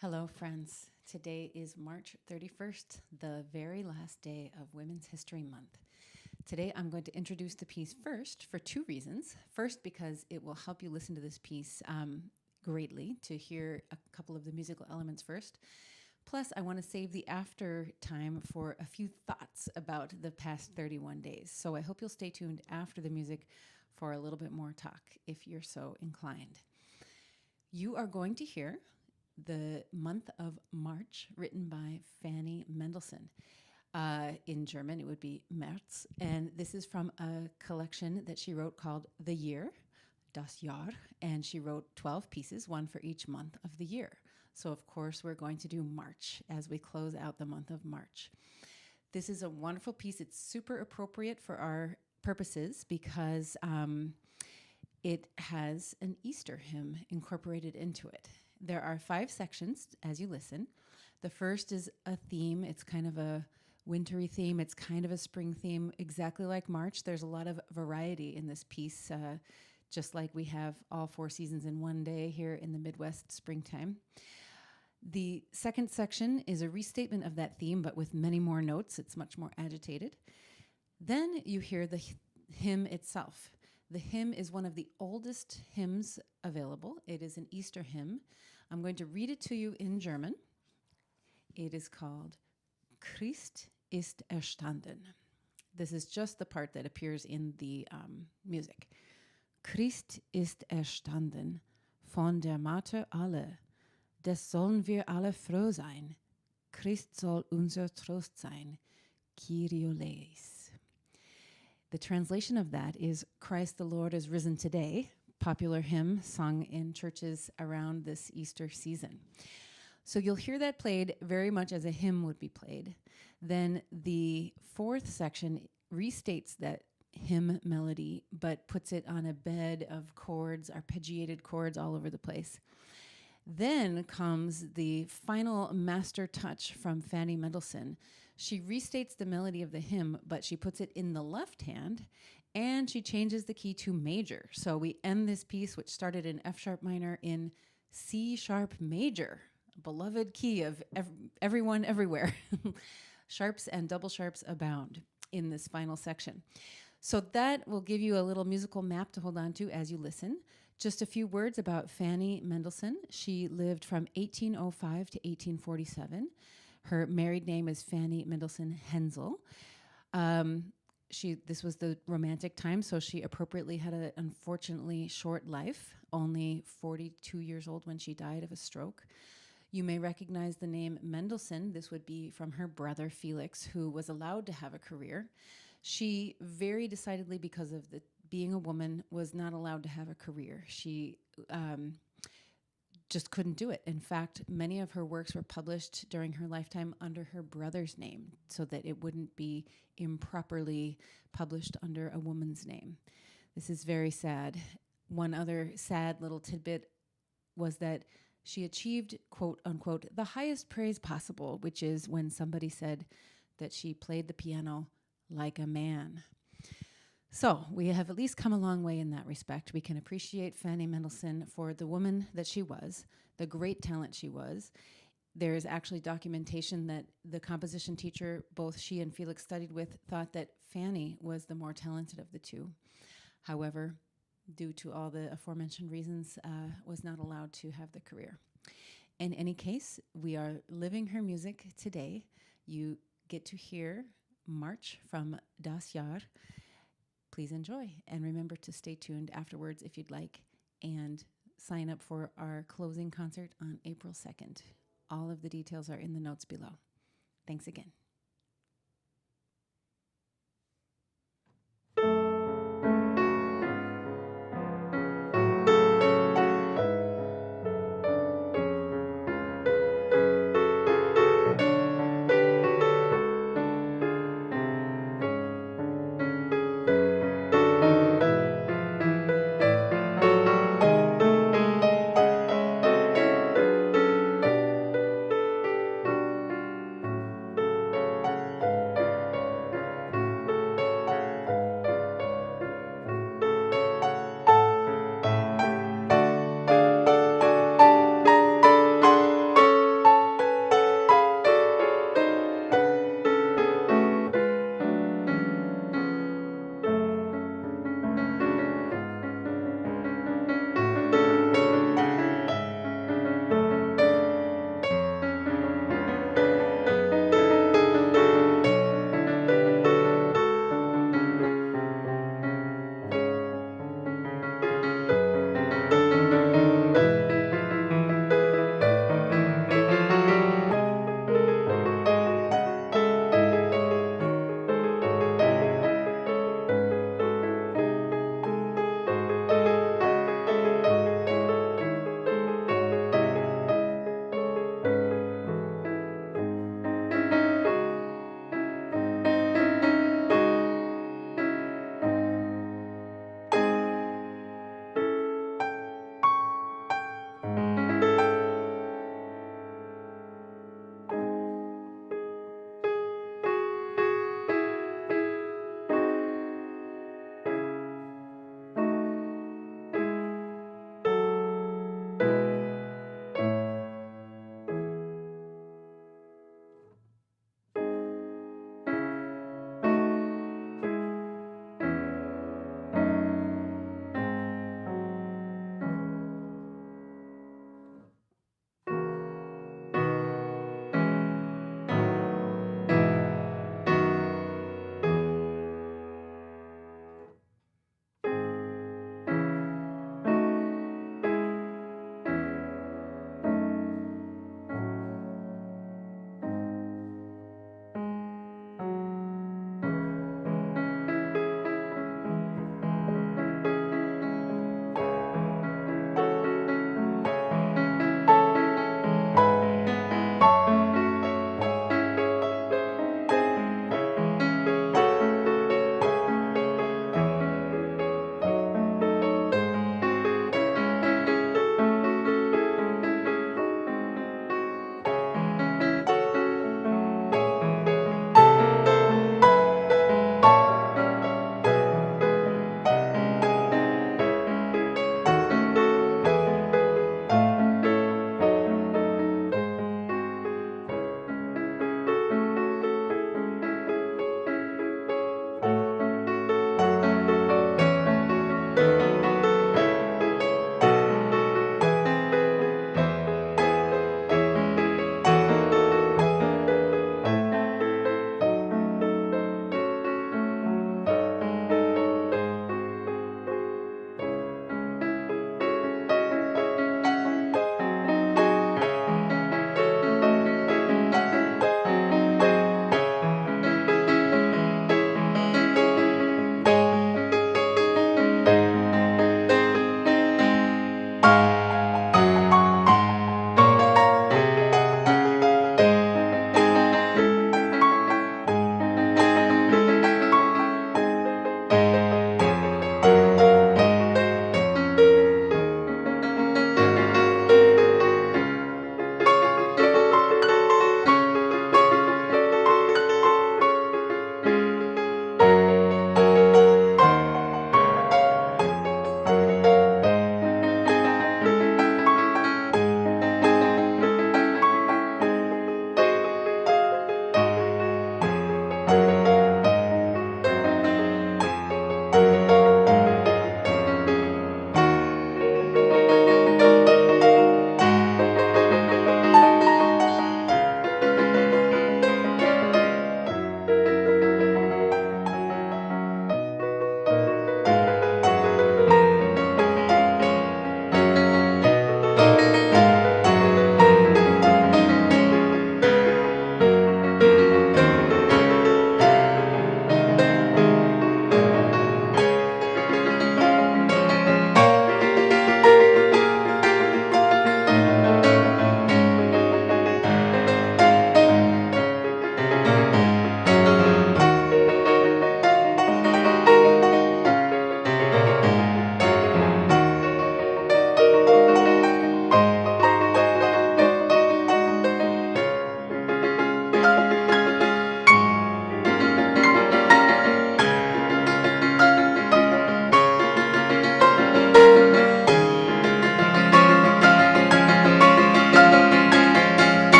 Hello, friends. Today is March 31st, the very last day of Women's History Month. Today, I'm going to introduce the piece first for two reasons. First, because it will help you listen to this piece greatly to hear a couple of the musical elements first. Plus, I want to save the after time for a few thoughts about the past 31 days. So I hope you'll stay tuned after the music for a little bit more talk, if you're so inclined. You are going to hear the month of March, written by Fanny Mendelssohn. In German, it would be März. And this is from a collection that she wrote called The Year, das Jahr. And she wrote 12 pieces, one for each month of the year. So, of course, we're going to do March as we close out the month of March. This is a wonderful piece. It's super appropriate for our purposes because it has an Easter hymn incorporated into it. There are 5 sections as you listen. The first is a theme. It's kind of a wintry theme. It's kind of a spring theme, exactly like March. There's a lot of variety in this piece, just like we have all 4 seasons in one day here in the Midwest springtime. The second section is a restatement of that theme, but with many more notes. It's much more agitated. Then you hear the hymn itself. The hymn is one of the oldest hymns available. It is an Easter hymn. I'm going to read it to you in German. It is called Christ ist erstanden. This is just the part that appears in the music. Christ ist erstanden, von der Mater alle. Des sollen wir alle froh sein. Christ soll unser Trost sein. Kyrie eleis. The translation of that is Christ the Lord is risen today, popular hymn sung in churches around this Easter season. So you'll hear that played very much as a hymn would be played. Then the fourth section restates that hymn melody, but puts it on a bed of chords, arpeggiated chords all over the place. Then comes the final master touch from Fanny Mendelssohn. She restates the melody of the hymn, but she puts it in the left hand, and she changes the key to major. So we end this piece, which started in F sharp minor, in C sharp major, beloved key of everyone everywhere. Sharps and double sharps abound in this final section. So that will give you a little musical map to hold on to as you listen. Just a few words about Fanny Mendelssohn. She lived from 1805 to 1847. Her married name is Fanny Mendelssohn Hensel. This was the Romantic time, so she appropriately had an unfortunately short life, only 42 years old when she died of a stroke. You may recognize the name Mendelssohn. This would be from her brother Felix, who was allowed to have a career. She very decidedly, because of being a woman, was not allowed to have a career. She just couldn't do it. In fact, many of her works were published during her lifetime under her brother's name so that it wouldn't be improperly published under a woman's name. This is very sad. One other sad little tidbit was that she achieved, quote unquote, the highest praise possible, which is when somebody said that she played the piano like a man. So we have at least come a long way in that respect. We can appreciate Fanny Mendelssohn for the woman that she was, the great talent she was. There is actually documentation that the composition teacher both she and Felix studied with thought that Fanny was the more talented of the two. However, due to all the aforementioned reasons, was not allowed to have the career. In any case, we are living her music today. You get to hear March from Das Jahr. Please enjoy, and remember to stay tuned afterwards if you'd like, and sign up for our closing concert on April 2nd. All of the details are in the notes below. Thanks again.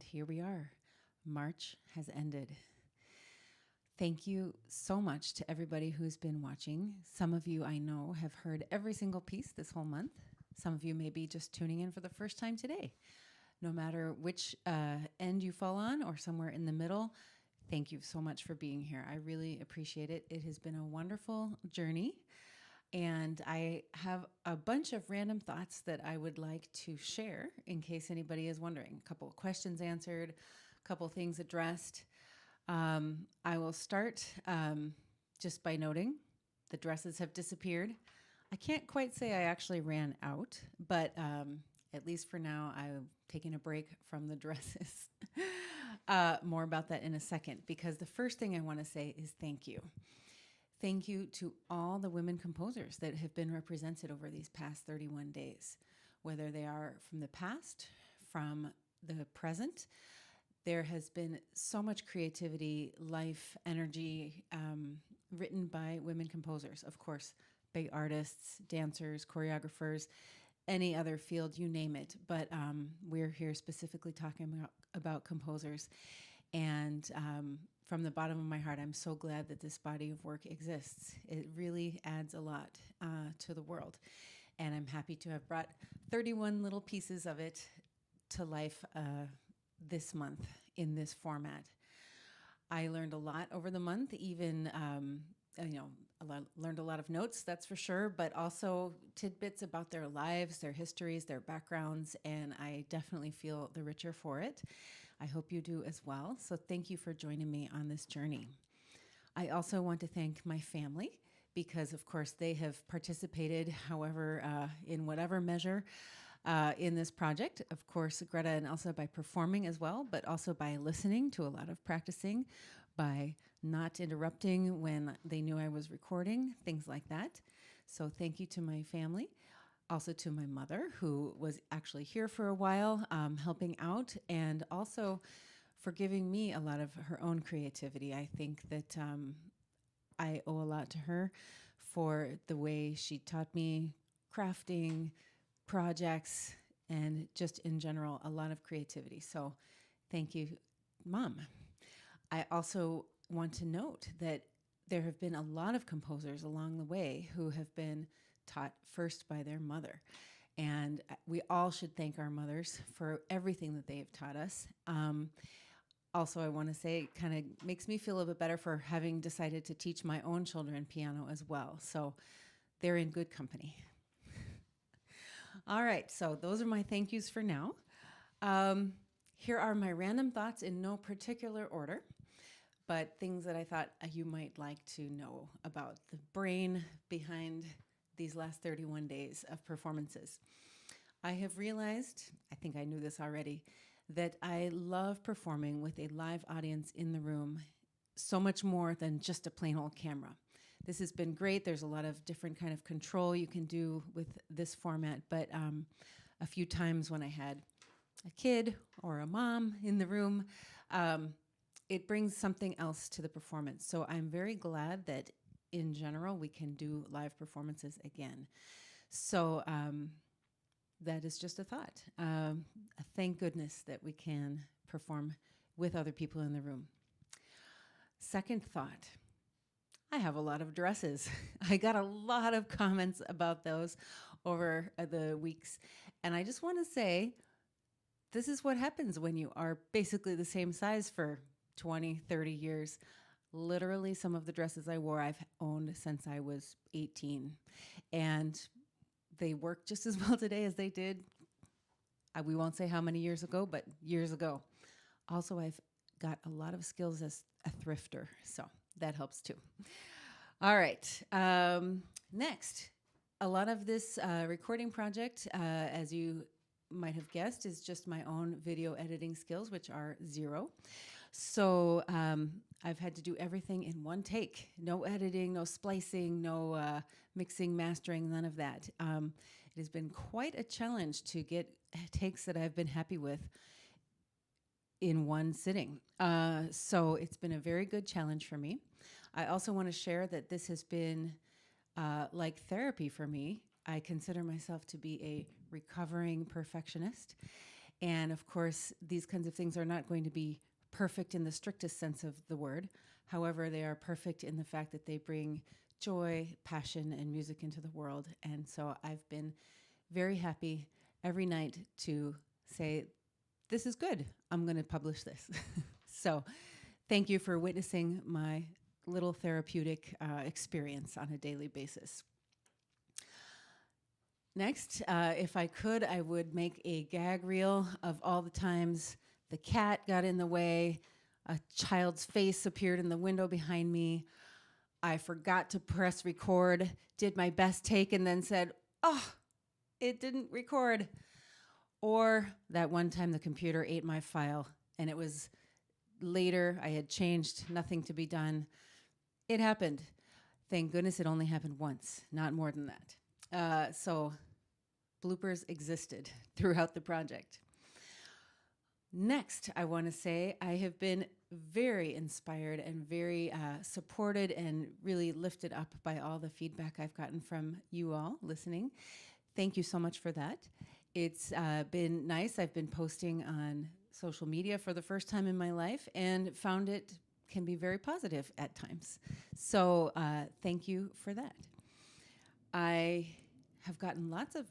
And here we are. March has ended. Thank you so much to everybody who's been watching. Some of you I know have heard every single piece this whole month. Some of you may be just tuning in for the first time today. No matter which end you fall on or somewhere in the middle, thank you so much for being here. I really appreciate it. It has been a wonderful journey. And I have a bunch of random thoughts that I would like to share in case anybody is wondering. A couple of questions answered, a couple of things addressed. I will start just by noting the dresses have disappeared. I can't quite say I actually ran out, but at least for now, I'm taking a break from the dresses. More about that in a second, because the first thing I want to say is thank you. Thank you to all the women composers that have been represented over these past 31 days, whether they are from the past, from the present. There has been so much creativity, life, energy written by women composers. Of course, big artists, dancers, choreographers, any other field, you name it. But we're here specifically talking about composers. And from the bottom of my heart, I'm so glad that this body of work exists. It really adds a lot to the world. And I'm happy to have brought 31 little pieces of it to life this month in this format. I learned a lot over the month, even, learned a lot of notes, that's for sure, but also tidbits about their lives, their histories, their backgrounds, and I definitely feel the richer for it. I hope you do as well. So thank you for joining me on this journey. I also want to thank my family because, of course, they have participated, however, in whatever measure in this project. Of course, Greta and Elsa by performing as well, but also by listening to a lot of practicing, by not interrupting when they knew I was recording, things like that. So thank you to my family. Also to my mother, who was actually here for a while, helping out, and also for giving me a lot of her own creativity. I think that I owe a lot to her for the way she taught me crafting, projects, and just in general, a lot of creativity. So thank you, Mom. I also want to note that there have been a lot of composers along the way who have been taught first by their mother. And we all should thank our mothers for everything that they have taught us. Also, I want to say it kind of makes me feel a bit better for having decided to teach my own children piano as well. So they're in good company. All right, so those are my thank yous for now. Here are my random thoughts in no particular order, but things that I thought you might like to know about the brain behind these last 31 days of performances. I have realized, I think I knew this already, that I love performing with a live audience in the room so much more than just a plain old camera. This has been great. There's a lot of different kind of control you can do with this format, but a few times when I had a kid or a mom in the room, it brings something else to the performance. So I'm very glad that in general, we can do live performances again. So that is just a thought. Thank goodness that we can perform with other people in the room. Second thought, I have a lot of dresses. I got a lot of comments about those over the weeks. And I just want to say, this is what happens when you are basically the same size for 20, 30 years. Literally, some of the dresses I wore, I've owned since I was 18. And they work just as well today as they did, we won't say how many years ago, but years ago. Also, I've got a lot of skills as a thrifter, so that helps too. All right, next, a lot of this recording project, as you might have guessed, is just my own video editing skills, which are zero. So I've had to do everything in one take. No editing, no splicing, no mixing, mastering, none of that. It has been quite a challenge to get takes that I've been happy with in one sitting. So it's been a very good challenge for me. I also want to share that this has been like therapy for me. I consider myself to be a recovering perfectionist. And of course, these kinds of things are not going to be perfect in the strictest sense of the word. However, they are perfect in the fact that they bring joy, passion, and music into the world. And so I've been very happy every night to say, this is good. I'm going to publish this. So thank you for witnessing my little therapeutic experience on a daily basis. Next, if I could, I would make a gag reel of all the times the cat got in the way, a child's face appeared in the window behind me, I forgot to press record, did my best take, and then said, oh, it didn't record. Or that one time the computer ate my file, and it was later, I had changed, nothing to be done. It happened. Thank goodness it only happened once, not more than that. So bloopers existed throughout the project. Next, I want to say I have been very inspired and very supported and really lifted up by all the feedback I've gotten from you all listening. Thank you so much for that. It's been nice. I've been posting on social media for the first time in my life and found it can be very positive at times. So thank you for that. I have gotten lots of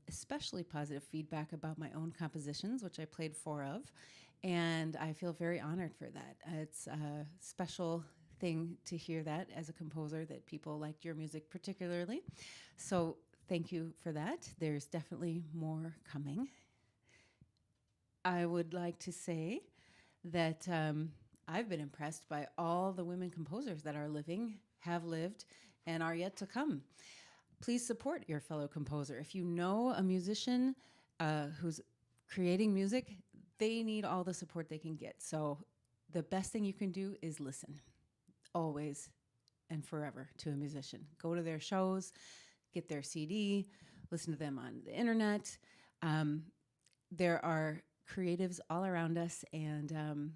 especially positive feedback about my own compositions, which I played 4 of, and I feel very honored for that. It's a special thing to hear that as a composer, that people liked your music particularly. So thank you for that. There's definitely more coming. I would like to say that I've been impressed by all the women composers that are living, have lived, and are yet to come. Please support your fellow composer. If you know a musician who's creating music, they need all the support they can get. So the best thing you can do is listen, always and forever, to a musician. Go to their shows, get their CD, listen to them on the internet. There are creatives all around us, and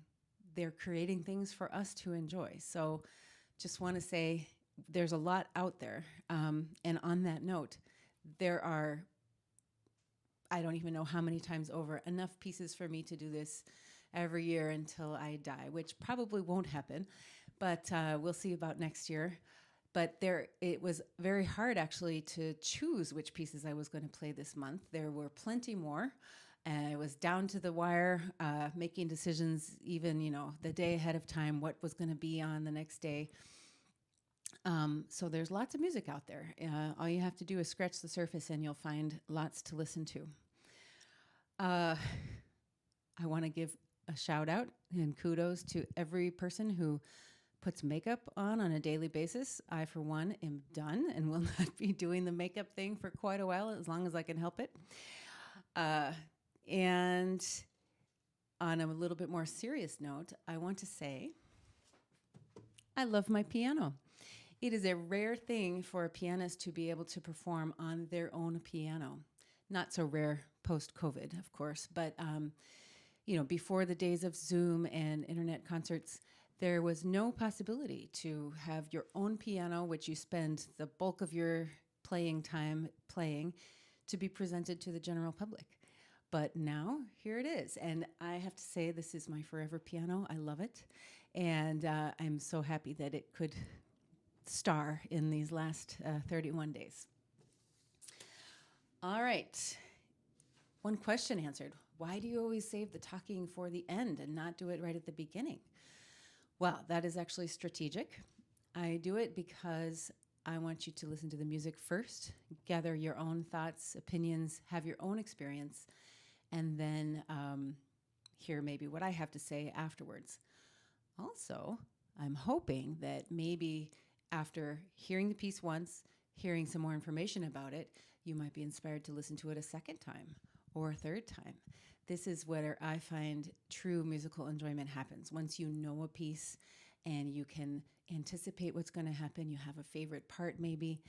they're creating things for us to enjoy. So just want to say, there's a lot out there. And on that note, there are, I don't even know how many times over, enough pieces for me to do this every year until I die, which probably won't happen, but we'll see about next year. But it was very hard actually to choose which pieces I was going to play this month. There were plenty more. And I was down to the wire, making decisions even, the day ahead of time, what was going to be on the next day. So there's lots of music out there. All you have to do is scratch the surface and you'll find lots to listen to. I want to give a shout out and kudos to every person who puts makeup on a daily basis. I, for one, am done and will not be doing the makeup thing for quite a while, as long as I can help it. And on a little bit more serious note, I want to say I love my piano. It is a rare thing for a pianist to be able to perform on their own piano. Not so rare post-COVID, of course, but before the days of Zoom and internet concerts, there was no possibility to have your own piano, which you spend the bulk of your playing time playing, to be presented to the general public. But now, here it is. And I have to say, this is my forever piano. I love it. And I'm so happy that it could star in these last 31 days. All right. One question answered. Why do you always save the talking for the end and not do it right at the beginning? Well, that is actually strategic. I do it because I want you to listen to the music first, gather your own thoughts, opinions, have your own experience, and then hear maybe what I have to say afterwards. Also, I'm hoping that maybe after hearing the piece once, hearing some more information about it, you might be inspired to listen to it a second time or a third time. This is where I find true musical enjoyment happens. Once you know a piece and you can anticipate what's going to happen, you have a favorite part maybe,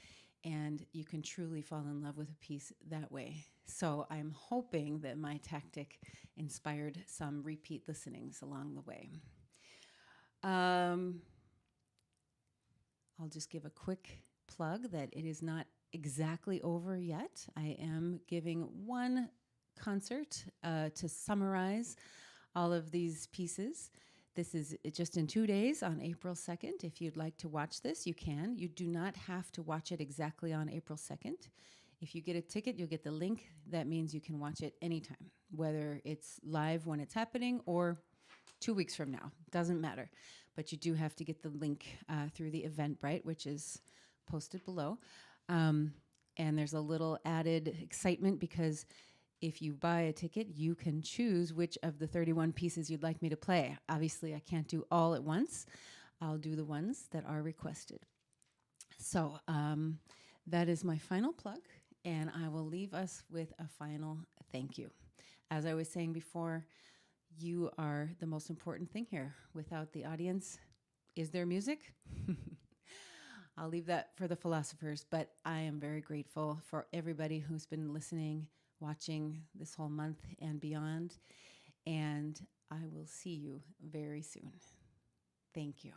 and you can truly fall in love with a piece that way. So I'm hoping that my tactic inspired some repeat listenings along the way. I'll just give a quick plug that it is not exactly over yet. I am giving one concert to summarize all of these pieces. This is just in 2 days on April 2nd. If you'd like to watch this, you can. You do not have to watch it exactly on April 2nd. If you get a ticket, you'll get the link. That means you can watch it anytime, whether it's live when it's happening or 2 weeks from now. Doesn't matter. But you do have to get the link through the Eventbrite, which is posted below. And there's a little added excitement because if you buy a ticket, you can choose which of the 31 pieces you'd like me to play. Obviously, I can't do all at once. I'll do the ones that are requested. So that is my final plug, and I will leave us with a final thank you. As I was saying before, you are the most important thing here. Without the audience, is there music? I'll leave that for the philosophers, but I am very grateful for everybody who's been listening, watching this whole month and beyond, and I will see you very soon. Thank you.